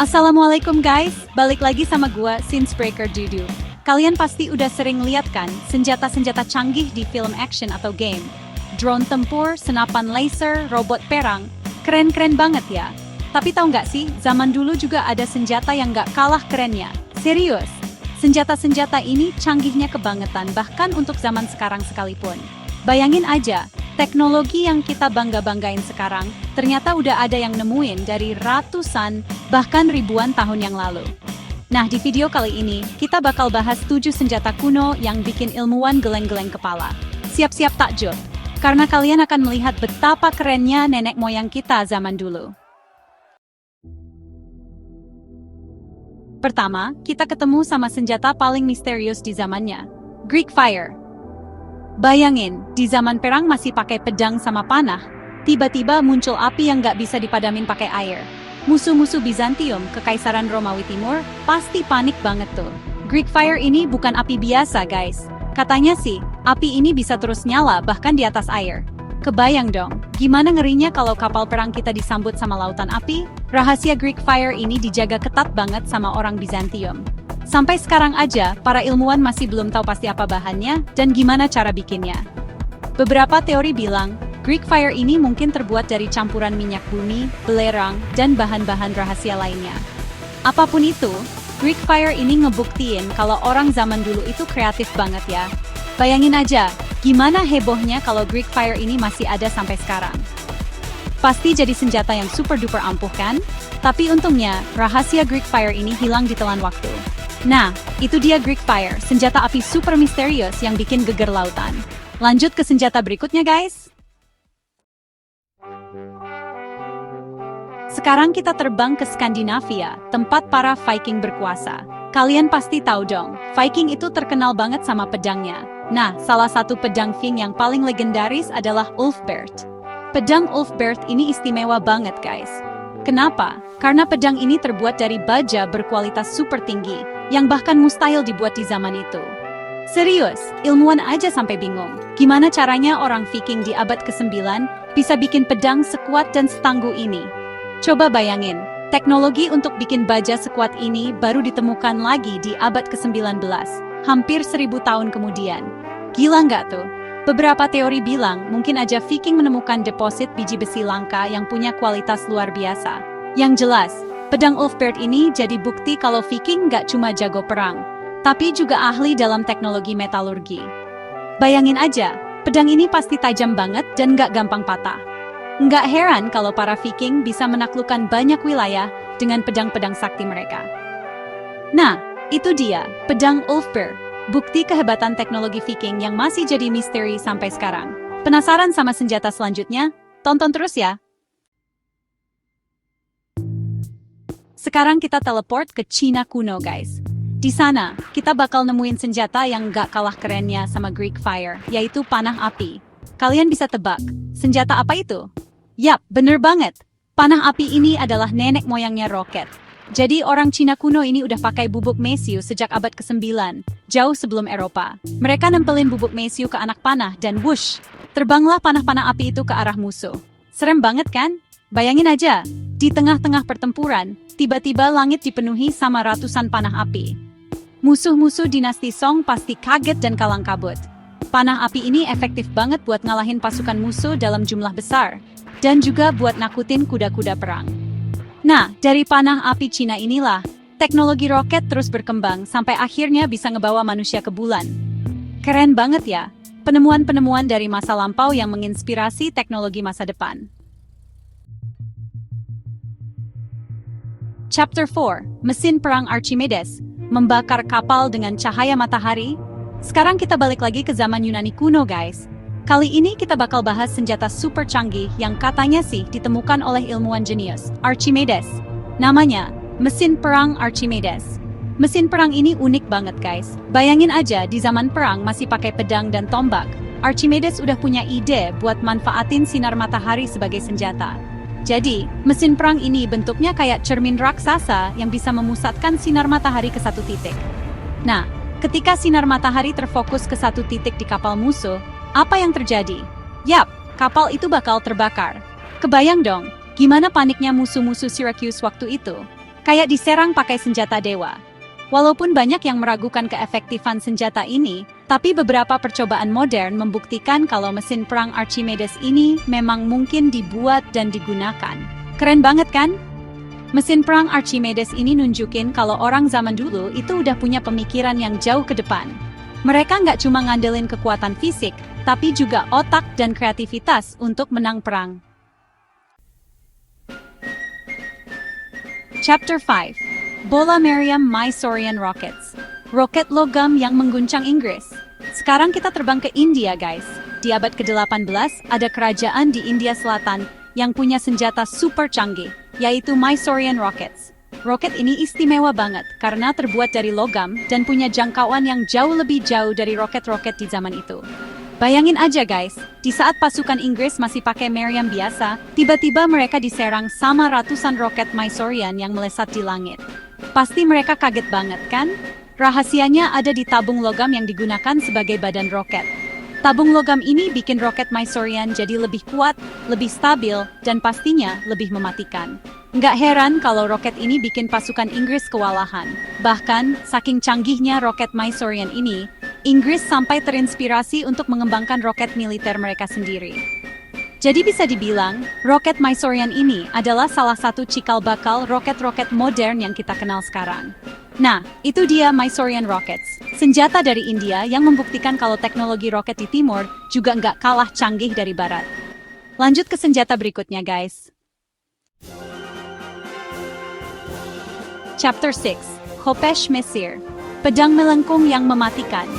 Assalamualaikum guys, balik lagi sama gua Sinsbreaker Dudu. Kalian pasti udah sering lihat kan senjata-senjata canggih di film action atau game. Drone tempur, senapan laser, robot perang, keren-keren banget ya. Tapi tahu nggak sih, zaman dulu juga ada senjata yang nggak kalah kerennya. Serius, senjata-senjata ini canggihnya kebangetan bahkan untuk zaman sekarang sekalipun. Bayangin aja, teknologi yang kita bangga-banggain sekarang, ternyata udah ada yang nemuin dari ratusan, bahkan ribuan tahun yang lalu. Nah, di video kali ini, kita bakal bahas 7 senjata kuno yang bikin ilmuwan geleng-geleng kepala. Siap-siap takjub, karena kalian akan melihat betapa kerennya nenek moyang kita zaman dulu. Pertama, kita ketemu sama senjata paling misterius di zamannya, Greek Fire. Bayangin, di zaman perang masih pakai pedang sama panah, tiba-tiba muncul api yang nggak bisa dipadamin pakai air. Musuh-musuh Bizantium, Kekaisaran Romawi Timur, pasti panik banget tuh. Greek Fire ini bukan api biasa guys. Katanya sih, api ini bisa terus nyala bahkan di atas air. Kebayang dong, gimana ngerinya kalau kapal perang kita disambut sama lautan api? Rahasia Greek Fire ini dijaga ketat banget sama orang Bizantium. Sampai sekarang aja, para ilmuwan masih belum tahu pasti apa bahannya dan gimana cara bikinnya. Beberapa teori bilang, Greek Fire ini mungkin terbuat dari campuran minyak bumi, belerang, dan bahan-bahan rahasia lainnya. Apapun itu, Greek Fire ini ngebuktiin kalau orang zaman dulu itu kreatif banget ya. Bayangin aja, gimana hebohnya kalau Greek Fire ini masih ada sampai sekarang. Pasti jadi senjata yang super duper ampuh kan? Tapi untungnya, rahasia Greek Fire ini hilang ditelan waktu. Nah, itu dia Greek Fire, senjata api super misterius yang bikin geger lautan. Lanjut ke senjata berikutnya guys. Sekarang kita terbang ke Skandinavia, tempat para Viking berkuasa. Kalian pasti tahu dong, Viking itu terkenal banget sama pedangnya. Nah, salah satu pedang Viking yang paling legendaris adalah Ulfberht. Pedang Ulfberht ini istimewa banget guys. Kenapa? Karena pedang ini terbuat dari baja berkualitas super tinggi, yang bahkan mustahil dibuat di zaman itu. Serius, ilmuwan aja sampai bingung. Gimana caranya orang Viking di abad ke-9 bisa bikin pedang sekuat dan setangguh ini? Coba bayangin, teknologi untuk bikin baja sekuat ini baru ditemukan lagi di abad ke-19, hampir 1000 tahun kemudian. Gila nggak tuh? Beberapa teori bilang mungkin aja Viking menemukan deposit biji besi langka yang punya kualitas luar biasa. Yang jelas, pedang Ulfberht ini jadi bukti kalau Viking nggak cuma jago perang, tapi juga ahli dalam teknologi metalurgi. Bayangin aja, pedang ini pasti tajam banget dan nggak gampang patah. Nggak heran kalau para Viking bisa menaklukkan banyak wilayah dengan pedang-pedang sakti mereka. Nah, itu dia, pedang Ulfberht. Bukti kehebatan teknologi Viking yang masih jadi misteri sampai sekarang. Penasaran sama senjata selanjutnya? Tonton terus ya! Sekarang kita teleport ke Cina kuno guys. Di sana, kita bakal nemuin senjata yang nggak kalah kerennya sama Greek Fire, yaitu panah api. Kalian bisa tebak, senjata apa itu? Yap, bener banget. Panah api ini adalah nenek moyangnya roket. Jadi orang Cina kuno ini udah pakai bubuk mesiu sejak abad ke-9, jauh sebelum Eropa. Mereka nempelin bubuk mesiu ke anak panah dan wush, terbanglah panah-panah api itu ke arah musuh. Serem banget kan? Bayangin aja, di tengah-tengah pertempuran, tiba-tiba langit dipenuhi sama ratusan panah api. Musuh-musuh dinasti Song pasti kaget dan kalang kabut. Panah api ini efektif banget buat ngalahin pasukan musuh dalam jumlah besar, dan juga buat nakutin kuda-kuda perang. Nah, dari panah api Cina inilah, teknologi roket terus berkembang sampai akhirnya bisa ngebawa manusia ke bulan. Keren banget ya, penemuan-penemuan dari masa lampau yang menginspirasi teknologi masa depan. Chapter 4, Mesin Perang Archimedes, membakar kapal dengan cahaya matahari. Sekarang kita balik lagi ke zaman Yunani kuno guys. Kali ini kita bakal bahas senjata super canggih yang katanya sih ditemukan oleh ilmuwan jenius, Archimedes. Namanya, Mesin Perang Archimedes. Mesin perang ini unik banget guys. Bayangin aja di zaman perang masih pakai pedang dan tombak. Archimedes udah punya ide buat manfaatin sinar matahari sebagai senjata. Jadi, mesin perang ini bentuknya kayak cermin raksasa yang bisa memusatkan sinar matahari ke satu titik. Nah, ketika sinar matahari terfokus ke satu titik di kapal musuh, apa yang terjadi? Yap, kapal itu bakal terbakar. Kebayang dong, gimana paniknya musuh-musuh Syracuse waktu itu? Kayak diserang pakai senjata dewa. Walaupun banyak yang meragukan keefektifan senjata ini, tapi beberapa percobaan modern membuktikan kalau mesin perang Archimedes ini memang mungkin dibuat dan digunakan. Keren banget kan? Mesin perang Archimedes ini nunjukin kalau orang zaman dulu itu udah punya pemikiran yang jauh ke depan. Mereka nggak cuma ngandelin kekuatan fisik, tapi juga otak dan kreativitas untuk menang perang. Chapter 5. Bola Meriam Mysorean Rockets. Roket logam yang mengguncang Inggris. Sekarang kita terbang ke India, guys. Di abad ke-18, ada kerajaan di India Selatan yang punya senjata super canggih, yaitu Mysorean Rockets. Roket ini istimewa banget karena terbuat dari logam dan punya jangkauan yang jauh lebih jauh dari roket-roket di zaman itu. Bayangin aja guys, di saat pasukan Inggris masih pakai meriam biasa, tiba-tiba mereka diserang sama ratusan roket Mysorean yang melesat di langit. Pasti mereka kaget banget kan? Rahasianya ada di tabung logam yang digunakan sebagai badan roket. Tabung logam ini bikin roket Mysorean jadi lebih kuat, lebih stabil, dan pastinya lebih mematikan. Nggak heran kalau roket ini bikin pasukan Inggris kewalahan. Bahkan, saking canggihnya roket Mysorean ini, Inggris sampai terinspirasi untuk mengembangkan roket militer mereka sendiri. Jadi bisa dibilang, roket Mysorean ini adalah salah satu cikal bakal roket-roket modern yang kita kenal sekarang. Nah, itu dia Mysorean Rockets, senjata dari India yang membuktikan kalau teknologi roket di timur juga nggak kalah canggih dari barat. Lanjut ke senjata berikutnya guys. Chapter 6. Khopesh Mesir. Pedang melengkung yang mematikan.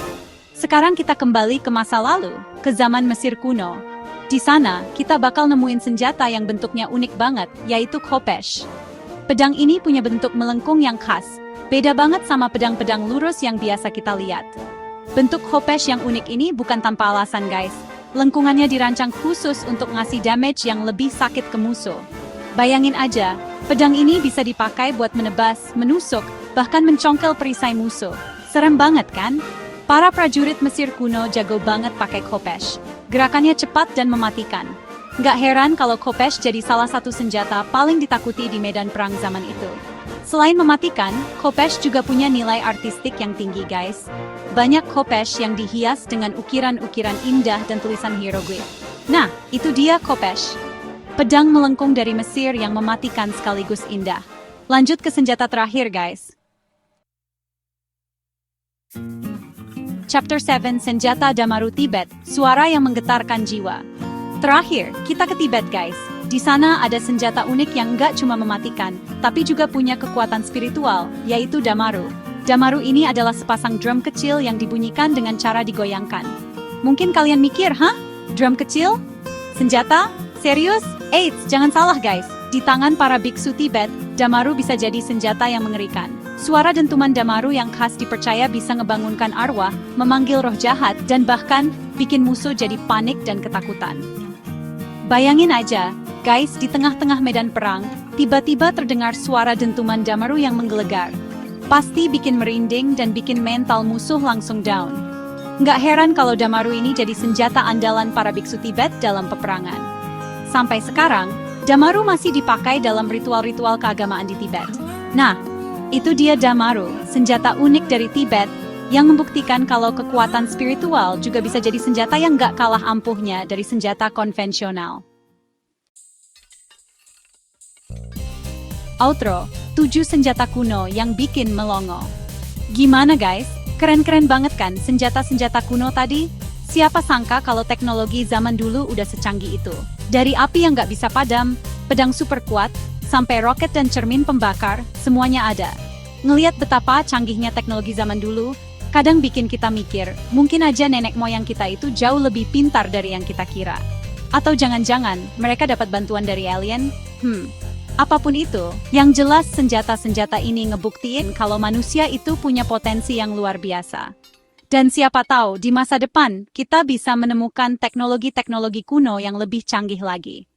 Sekarang kita kembali ke masa lalu, ke zaman Mesir kuno. Di sana, kita bakal nemuin senjata yang bentuknya unik banget, yaitu khopesh. Pedang ini punya bentuk melengkung yang khas, beda banget sama pedang-pedang lurus yang biasa kita lihat. Bentuk khopesh yang unik ini bukan tanpa alasan guys. Lengkungannya dirancang khusus untuk ngasih damage yang lebih sakit ke musuh. Bayangin aja, pedang ini bisa dipakai buat menebas, menusuk, bahkan mencongkel perisai musuh. Serem banget kan? Para prajurit Mesir kuno jago banget pakai khopesh. Gerakannya cepat dan mematikan. Nggak heran kalau khopesh jadi salah satu senjata paling ditakuti di medan perang zaman itu. Selain mematikan, khopesh juga punya nilai artistik yang tinggi guys. Banyak khopesh yang dihias dengan ukiran-ukiran indah dan tulisan hieroglif. Nah, itu dia khopesh. Pedang melengkung dari Mesir yang mematikan sekaligus indah. Lanjut ke senjata terakhir guys. Chapter 7. Senjata Damaru Tibet, suara yang menggetarkan jiwa. Terakhir, kita ke Tibet guys. Di sana ada senjata unik yang nggak cuma mematikan, tapi juga punya kekuatan spiritual, yaitu Damaru. Damaru ini adalah sepasang drum kecil yang dibunyikan dengan cara digoyangkan. Mungkin kalian mikir, hah? Drum kecil? Senjata? Serius? Eits, jangan salah guys. Di tangan para biksu Tibet, Damaru bisa jadi senjata yang mengerikan. Suara dentuman Damaru yang khas dipercaya bisa ngebangunkan arwah, memanggil roh jahat, dan bahkan bikin musuh jadi panik dan ketakutan. Bayangin aja, guys, di tengah-tengah medan perang, tiba-tiba terdengar suara dentuman Damaru yang menggelegar. Pasti bikin merinding dan bikin mental musuh langsung down. Nggak heran kalau Damaru ini jadi senjata andalan para biksu Tibet dalam peperangan. Sampai sekarang, Damaru masih dipakai dalam ritual-ritual keagamaan di Tibet. Nah, itu dia Damaru, senjata unik dari Tibet, yang membuktikan kalau kekuatan spiritual juga bisa jadi senjata yang gak kalah ampuhnya dari senjata konvensional. Outro, 7 senjata kuno yang bikin melongo. Gimana guys? Keren-keren banget kan senjata-senjata kuno tadi? Siapa sangka kalau teknologi zaman dulu udah secanggih itu. Dari api yang gak bisa padam, pedang super kuat, sampai roket dan cermin pembakar, semuanya ada. Ngeliat betapa canggihnya teknologi zaman dulu, kadang bikin kita mikir, mungkin aja nenek moyang kita itu jauh lebih pintar dari yang kita kira. Atau jangan-jangan, mereka dapat bantuan dari alien? Apapun itu, yang jelas senjata-senjata ini ngebuktiin kalau manusia itu punya potensi yang luar biasa. Dan siapa tahu di masa depan, kita bisa menemukan teknologi-teknologi kuno yang lebih canggih lagi.